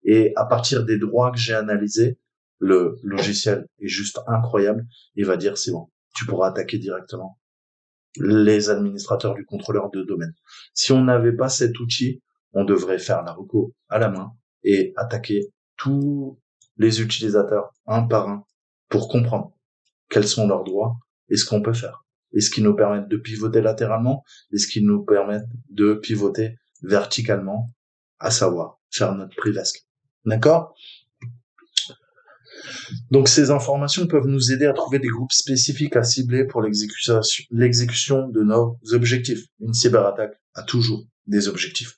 et à partir des droits que j'ai analysés, le logiciel est juste incroyable. Il va dire, c'est bon, tu pourras attaquer directement les administrateurs du contrôleur de domaine. Si on n'avait pas cet outil, on devrait faire la reco à la main et attaquer tout les utilisateurs un par un pour comprendre quels sont leurs droits et ce qu'on peut faire. Et ce qui nous permet de pivoter latéralement et ce qui nous permet de pivoter verticalement, à savoir faire notre privesque. D'accord? Donc ces informations peuvent nous aider à trouver des groupes spécifiques à cibler pour l'exécution de nos objectifs. Une cyberattaque a toujours des objectifs.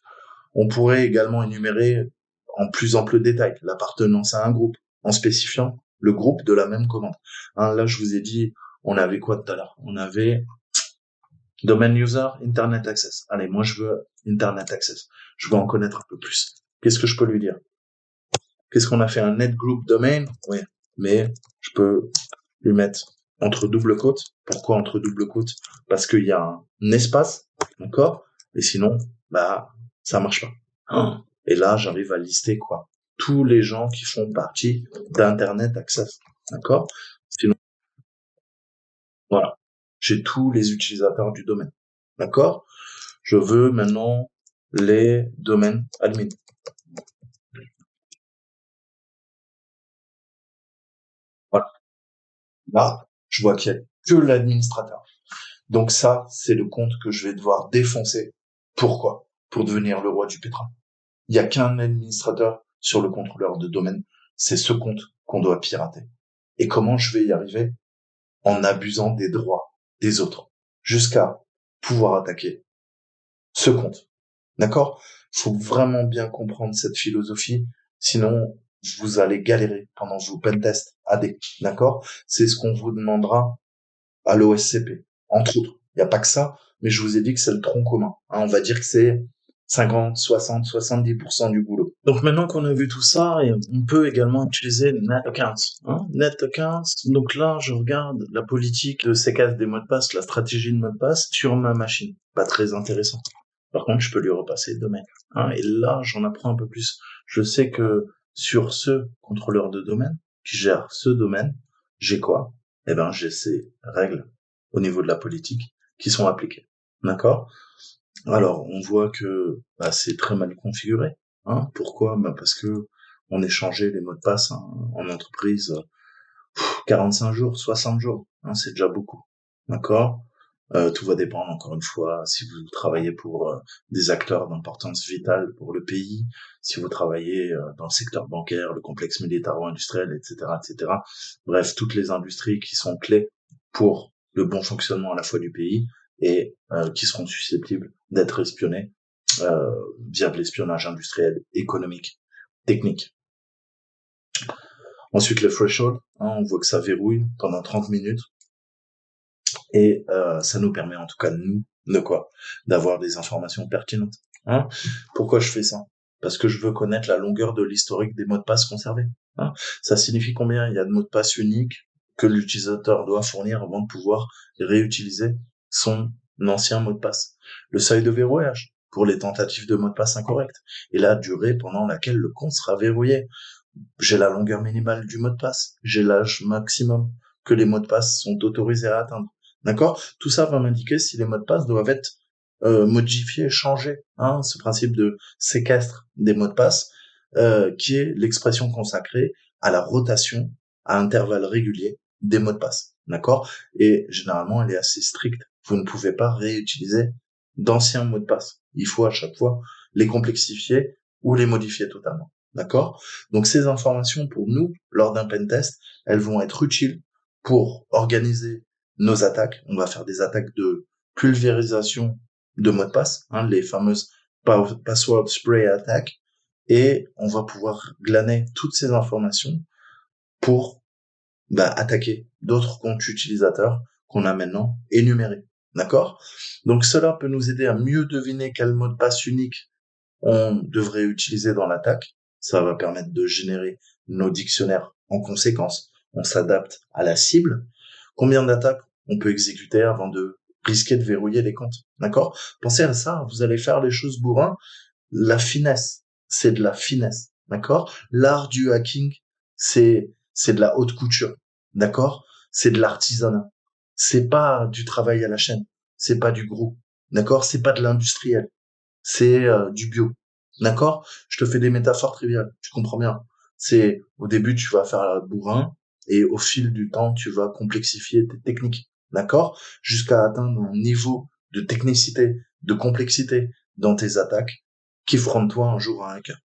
On pourrait également énumérer en plus ample détail l'appartenance à un groupe en spécifiant le groupe de la même commande. Hein, là, je vous ai dit, on avait quoi tout à l'heure? On avait Domain User, Internet Access. Allez, moi je veux Internet Access. Je veux en connaître un peu plus. Qu'est-ce que je peux lui dire? Qu'est-ce qu'on a fait? Un Net Group Domain? Oui, mais je peux lui mettre entre double côte. Pourquoi entre double côte? Parce qu'il y a un espace, d'accord? Et sinon, bah, ça marche pas. Et là, j'arrive à lister quoi? Tous les gens qui font partie d'Internet Access, d'accord? Sinon, voilà. J'ai tous les utilisateurs du domaine, d'accord? Je veux maintenant les domaines admin. Voilà. Là, je vois qu'il y a que l'administrateur. Donc ça, c'est le compte que je vais devoir défoncer. Pourquoi? Pour devenir le roi du pétrole. Il n'y a qu'un administrateur sur le contrôleur de domaine. C'est ce compte qu'on doit pirater. Et comment je vais y arriver? En abusant des droits des autres. Jusqu'à pouvoir attaquer ce compte. D'accord? Faut vraiment bien comprendre cette philosophie. Sinon, vous allez galérer pendant vos pentests AD. D'accord? C'est ce qu'on vous demandera à l'OSCP, entre autres. Il n'y a pas que ça, mais je vous ai dit que c'est le tronc commun. Hein, on va dire que c'est 50, 60, 70% du boulot. Donc maintenant qu'on a vu tout ça, on peut également utiliser NetAccounts. NetAccounts, donc là, je regarde la politique de séquence des mots de passe, la stratégie de mot de passe sur ma machine. Pas très intéressant. Par contre, je peux lui repasser le domaine. Et là, j'en apprends un peu plus. Je sais que sur ce contrôleur de domaine qui gère ce domaine, j'ai quoi? Eh ben, j'ai ces règles au niveau de la politique qui sont appliquées. D'accord? Alors, on voit que c'est très mal configuré. Pourquoi? Parce que on échangeait les mots de passe en entreprise 45 jours, 60 jours. C'est déjà beaucoup. D'accord? Tout va dépendre, encore une fois, si vous travaillez pour des acteurs d'importance vitale pour le pays, si vous travaillez dans le secteur bancaire, le complexe militaro-industriel, etc., etc. Bref, toutes les industries qui sont clés pour le bon fonctionnement à la fois du pays et qui seront susceptibles d'être espionnées via de l'espionnage industriel, économique, technique. Ensuite, le threshold, on voit que ça verrouille pendant 30 minutes. Et ça nous permet, en tout cas, nous, de quoi? D'avoir des informations pertinentes. Pourquoi je fais ça? Parce que je veux connaître la longueur de l'historique des mots de passe conservés. Ça signifie combien il y a de mots de passe uniques que l'utilisateur doit fournir avant de pouvoir réutiliser son ancien mot de passe. Le seuil de verrouillage pour les tentatives de mots de passe incorrects et la durée pendant laquelle le compte sera verrouillé. J'ai la longueur minimale du mot de passe. J'ai l'âge maximum que les mots de passe sont autorisés à atteindre. D'accord? Tout ça va m'indiquer si les mots de passe doivent être modifiés, changés. Ce principe de séquestre des mots de passe, qui est l'expression consacrée à la rotation à intervalles réguliers des mots de passe. D'accord? Et généralement, elle est assez stricte. Vous ne pouvez pas réutiliser d'anciens mots de passe. Il faut à chaque fois les complexifier ou les modifier totalement. D'accord? Donc ces informations, pour nous, lors d'un pentest, elles vont être utiles pour organiser nos attaques. On va faire des attaques de pulvérisation de mots de passe, les fameuses password spray attack, et on va pouvoir glaner toutes ces informations pour attaquer d'autres comptes utilisateurs qu'on a maintenant énumérés. D'accord? Donc cela peut nous aider à mieux deviner quel mot de passe unique on devrait utiliser dans l'attaque. Ça va permettre de générer nos dictionnaires en conséquence. On s'adapte à la cible. Combien d'attaques on peut exécuter avant de risquer de verrouiller les comptes? D'accord? Pensez à ça. Vous allez faire les choses bourrin. La finesse, c'est de la finesse. D'accord? L'art du hacking, c'est de la haute couture. D'accord? C'est de l'artisanat. C'est pas du travail à la chaîne. C'est pas du gros. D'accord? C'est pas de l'industriel. C'est du bio. D'accord? Je te fais des métaphores triviales. Tu comprends bien. C'est, au début, tu vas faire la bourrin, et au fil du temps, tu vas complexifier tes techniques. D'accord? Jusqu'à atteindre un niveau de technicité, de complexité dans tes attaques qui feront de toi un jour un hacker.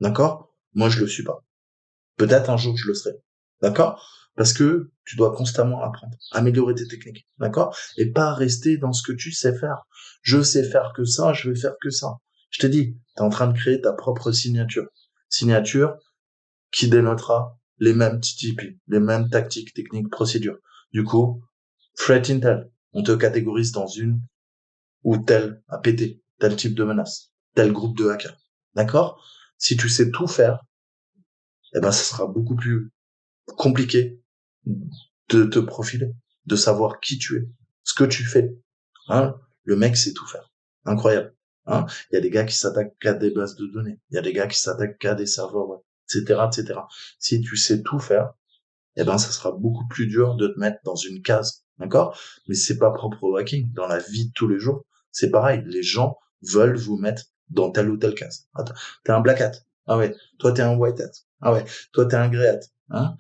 D'accord? Moi, je le suis pas. Peut-être un jour je le serai. D'accord? Parce que tu dois constamment apprendre, améliorer tes techniques. D'accord? Et pas rester dans ce que tu sais faire. Je sais faire que ça, je vais faire que ça. Je t'ai dit, tu es en train de créer ta propre signature. Signature qui dénotera les mêmes TTP, les mêmes tactiques, techniques, procédures. Du coup, threat intel, on te catégorise dans une ou tel APT, tel type de menace, tel groupe de hackers. D'accord? Si tu sais tout faire, eh ben, ça sera beaucoup plus compliqué de te profiler, de savoir qui tu es, ce que tu fais. Hein, le mec sait tout faire. Incroyable. Hein, il y a des gars qui s'attaquent qu'à des bases de données. Il y a des gars qui s'attaquent qu'à des serveurs web, etc., etc. Si tu sais tout faire, eh ben, ça sera beaucoup plus dur de te mettre dans une case. D'accord? Mais c'est pas propre au hacking. Dans la vie de tous les jours, c'est pareil. Les gens veulent vous mettre dans telle ou telle case. Attends, t'es un black hat. Ah ouais. Toi, t'es un white hat. Ah ouais. Toi, t'es un grey hat. Hein?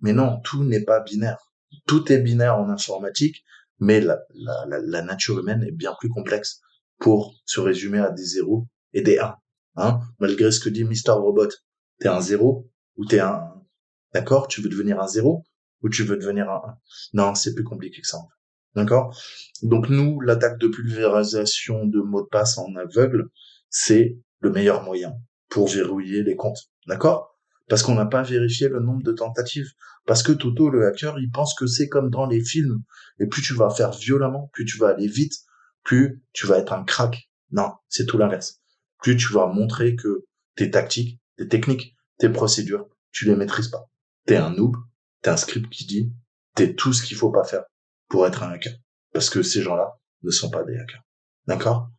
Mais non, tout n'est pas binaire. Tout est binaire en informatique, mais la nature humaine est bien plus complexe pour se résumer à des zéros et des 1. Hein? Malgré ce que dit Mister Robot. T'es un zéro ou t'es un 1. D'accord? Tu veux devenir un zéro ou tu veux devenir un 1? Non, c'est plus compliqué que ça. En fait. D'accord? Donc nous, l'attaque de pulvérisation de mots de passe en aveugle, c'est le meilleur moyen pour verrouiller les comptes. D'accord? Parce qu'on n'a pas vérifié le nombre de tentatives. Parce que Toto, le hacker, il pense que c'est comme dans les films. Et plus tu vas faire violemment, plus tu vas aller vite, plus tu vas être un crack. Non, c'est tout l'inverse. Plus tu vas montrer que tes tactiques, tes techniques, tes procédures, tu les maîtrises pas. T'es un noob, t'as un script qui dit, t'es tout ce qu'il faut pas faire pour être un hacker. Parce que ces gens-là ne sont pas des hackers. D'accord?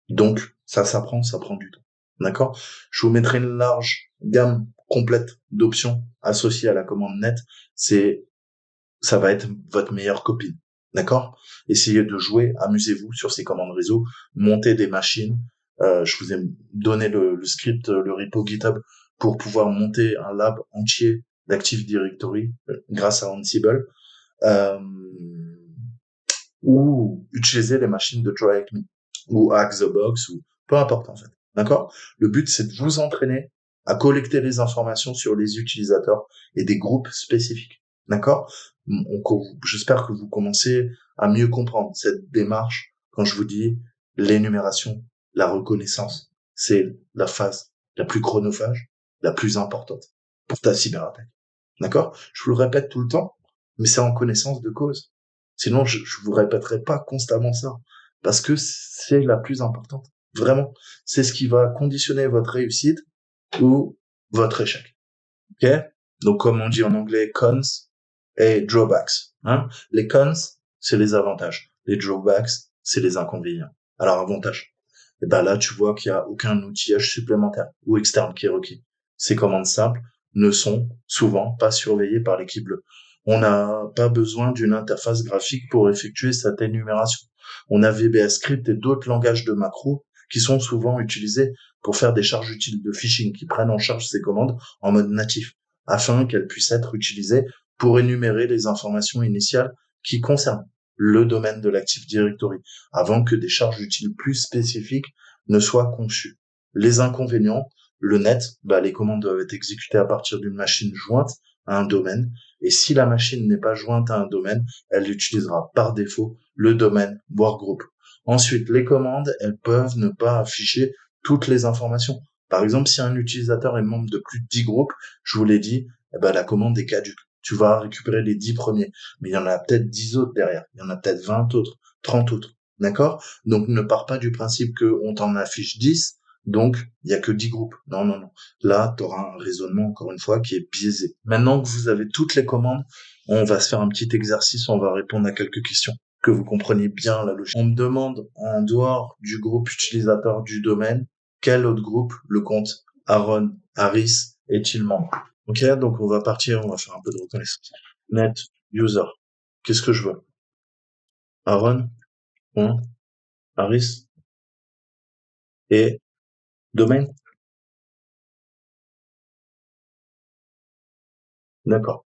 Donc, ça prend du temps. D'accord? Je vous mettrai une large gamme complète d'options associées à la commande net. Ça va être votre meilleure copine. D'accord? Essayez de jouer, amusez-vous sur ces commandes réseau, montez des machines. Je vous ai donné le script, le repo GitHub pour pouvoir monter un lab entier d'Active Directory grâce à Ansible. Euh, ou utiliser les machines de Try Hack Me ou Hack the Box ou peu importe en fait. D'accord? Le but c'est de vous entraîner à collecter les informations sur les utilisateurs et des groupes spécifiques. D'accord? J'espère que vous commencez à mieux comprendre cette démarche quand je vous dis l'énumération, la reconnaissance. C'est la phase la plus chronophage, la plus importante pour ta cyberattaque. D'accord? Je vous le répète tout le temps, mais c'est en connaissance de cause. Sinon, je vous répéterai pas constamment ça. Parce que c'est la plus importante. Vraiment. C'est ce qui va conditionner votre réussite ou votre échec. Ok? Donc, comme on dit en anglais, cons et drawbacks. Hein? Les cons, c'est les avantages. Les drawbacks, c'est les inconvénients. Alors, avantage. Et ben là, tu vois qu'il n'y a aucun outillage supplémentaire ou externe qui est requis. Ces commandes simples ne sont souvent pas surveillées par l'équipe bleue. On n'a pas besoin d'une interface graphique pour effectuer cette énumération. On a VBA Script et d'autres langages de macros qui sont souvent utilisés pour faire des charges utiles de phishing qui prennent en charge ces commandes en mode natif afin qu'elles puissent être utilisées pour énumérer les informations initiales qui concernent le domaine de l'Active Directory avant que des charges utiles plus spécifiques ne soient conçues. Les inconvénients, le net, les commandes doivent être exécutées à partir d'une machine jointe à un domaine. Et si la machine n'est pas jointe à un domaine, elle utilisera par défaut le domaine workgroup. Ensuite, les commandes, elles peuvent ne pas afficher toutes les informations. Par exemple, si un utilisateur est membre de plus de 10 groupes, je vous l'ai dit, la commande est caduque. Tu vas récupérer les 10 premiers. Mais il y en a peut-être 10 autres derrière. Il y en a peut-être 20 autres, 30 autres. D'accord? Donc, ne pars pas du principe qu'on t'en affiche 10, donc il y a que 10 groupes. Non, non, non. Là, tu auras un raisonnement, encore une fois, qui est biaisé. Maintenant que vous avez toutes les commandes, on va se faire un petit exercice, on va répondre à quelques questions, que vous compreniez bien la logique. On me demande, en dehors du groupe utilisateur du domaine, quel autre groupe le compte Aaron Harris est-il membre? Ok, donc on va partir, on va faire un peu de reconnaissance. Net user. Qu'est-ce que je veux? Aaron, Harris et domaine. D'accord.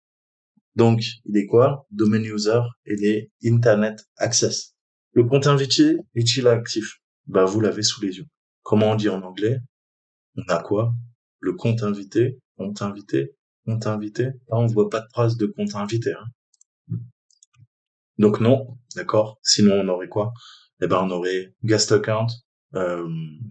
Donc, il est quoi? Domain user et les internet access. Le compte invité est-il actif? Bah, vous l'avez sous les yeux. Comment on dit en anglais? On a quoi? Le compte invité, compte invité, compte invité. Là, on voit pas de trace de compte invité, hein. Donc non, d'accord. Sinon, on aurait quoi? Eh ben, on aurait guest account euh,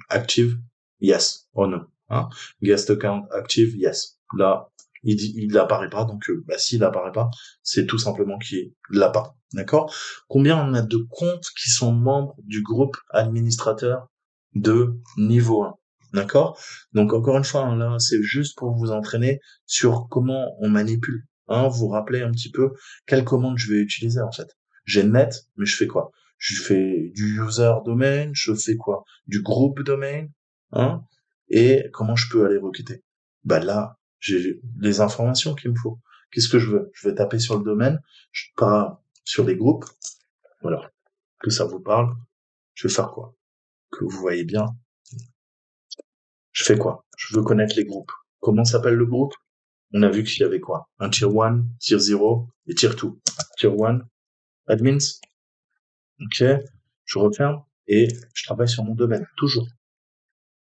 active, yes or no. Hein? Guest account active, yes. Là, il apparaît pas, donc bah, s'il apparaît pas, c'est tout simplement qu'il l'a pas. D'accord? Combien on a de comptes qui sont membres du groupe administrateur de niveau 1? D'accord? Donc encore une fois, hein, là, c'est juste pour vous entraîner sur comment on manipule. Hein, vous rappelez un petit peu quelle commande je vais utiliser en fait. J'ai net, mais je fais quoi? Je fais du user domain, je fais quoi? Du groupe domain, hein? Et comment je peux aller requêter? Bah là, j'ai les informations qu'il me faut. Qu'est-ce que je veux? Je vais taper sur le domaine, je pars sur les groupes, voilà, que ça vous parle. Je vais faire quoi? Que vous voyez bien. Je fais quoi? Je veux connaître les groupes. Comment s'appelle le groupe? On a vu qu'il y avait quoi? Un tier 1, tier 0 et tier 2. Tier 1, admins, ok, je referme et je travaille sur mon domaine, toujours.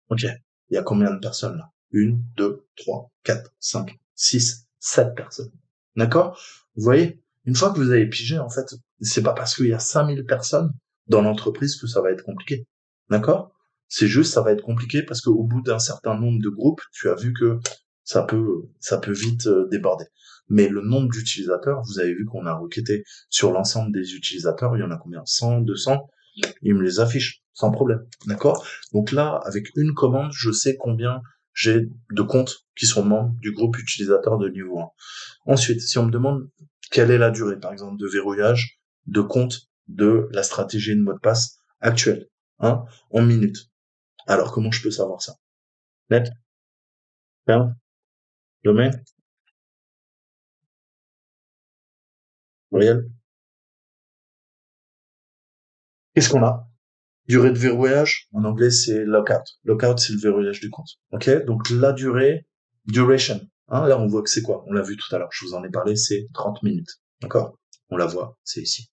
Ok, il y a combien de personnes là? 1, 2, 3, 4, 5, 6, 7 personnes. D'accord? Vous voyez, une fois que vous avez pigé, en fait, c'est pas parce qu'il y a 5000 personnes dans l'entreprise que ça va être compliqué. D'accord? C'est juste, ça va être compliqué parce qu'au bout d'un certain nombre de groupes, tu as vu que ça peut vite déborder. Mais le nombre d'utilisateurs, vous avez vu qu'on a requêté sur l'ensemble des utilisateurs, il y en a combien? 100, 200? Il me les affiche sans problème. D'accord? Donc là, avec une commande, je sais combien j'ai de comptes qui sont membres du groupe utilisateur de niveau 1. Ensuite, si on me demande quelle est la durée, par exemple, de verrouillage de compte de la stratégie de mot de passe actuelle, hein, en minutes. Alors, comment je peux savoir ça? Net, ferme, domaine, réel. Qu'est-ce qu'on a? Durée de verrouillage, en anglais, c'est lockout. Lockout, c'est le verrouillage du compte. Ok? Donc, la durée, duration. Hein, là, on voit que c'est quoi? On l'a vu tout à l'heure. Je vous en ai parlé, c'est 30 minutes. D'accord? On la voit, c'est ici.